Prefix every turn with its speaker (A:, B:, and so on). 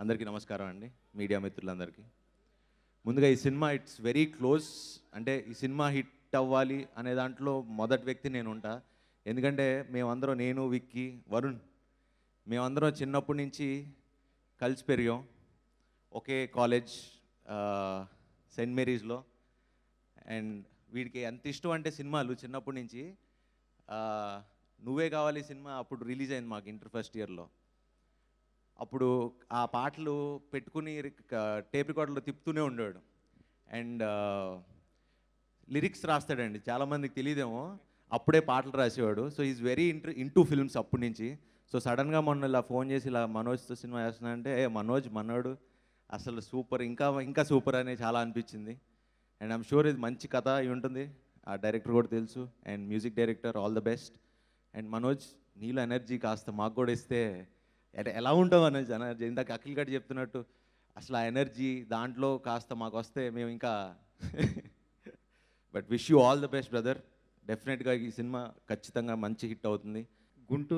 A: అందరికీ నమస్కారం అండి, మీడియా మిత్రులందరికీ. ముందుగా ఈ సినిమా ఇట్స్ వెరీ క్లోజ్. అంటే ఈ సినిమా హిట్ అవ్వాలి అనే దాంట్లో మొదటి వ్యక్తి నేను ఉంటా. ఎందుకంటే మేమందరం, నేను, విక్కీ, వరుణ్, మేమందరం చిన్నప్పటి నుంచి కలిసి పెరిగాం. ఒకే కాలేజ్, సెయింట్ మేరీస్లో. అండ్ వీడికి ఎంత ఇష్టం అంటే సినిమాలు చిన్నప్పటి నుంచి. నువ్వే కావాలి సినిమా అప్పుడు రిలీజ్ అయింది మాకు ఇంటర్ ఫస్ట్ ఇయర్లో. అప్పుడు ఆ పాటలు పెట్టుకుని టేప్ రికార్డులో తిప్పుతూనే ఉండేవాడు. అండ్ లిరిక్స్ రాస్తాడండి, చాలామందికి తెలియదేమో, అప్పుడే పాటలు రాసేవాడు. So is very into films అప్పటి నుంచి. సో సడన్గా మొన్న ఇలా ఫోన్ చేసి ఇలా మనోజ్తో సినిమా చేస్తున్నా అంటే, మనోజ్ మనోడు అసలు సూపర్, ఇంకా ఇంకా సూపర్ అని చాలా అనిపించింది. అండ్ ఐమ్ షూర్ ఇది మంచి కథ అయి ఉంటుంది. ఆ డైరెక్టర్ కూడా తెలుసు, and music director, all the best. And Manoj, నీలో ఎనర్జీ కాస్త మాకు కూడా ఇస్తే అంటే ఎలా ఉంటావు అనేది ఎనర్జీ, ఇందాక అఖిల్ గడ్ చెప్తున్నట్టు అసలు ఆ ఎనర్జీ దాంట్లో కాస్త మాకు వస్తే మేము ఇంకా but wish you all the best brother. డెఫినెట్గా ఈ సినిమా ఖచ్చితంగా మంచి హిట్ అవుతుంది.
B: గుంటూరు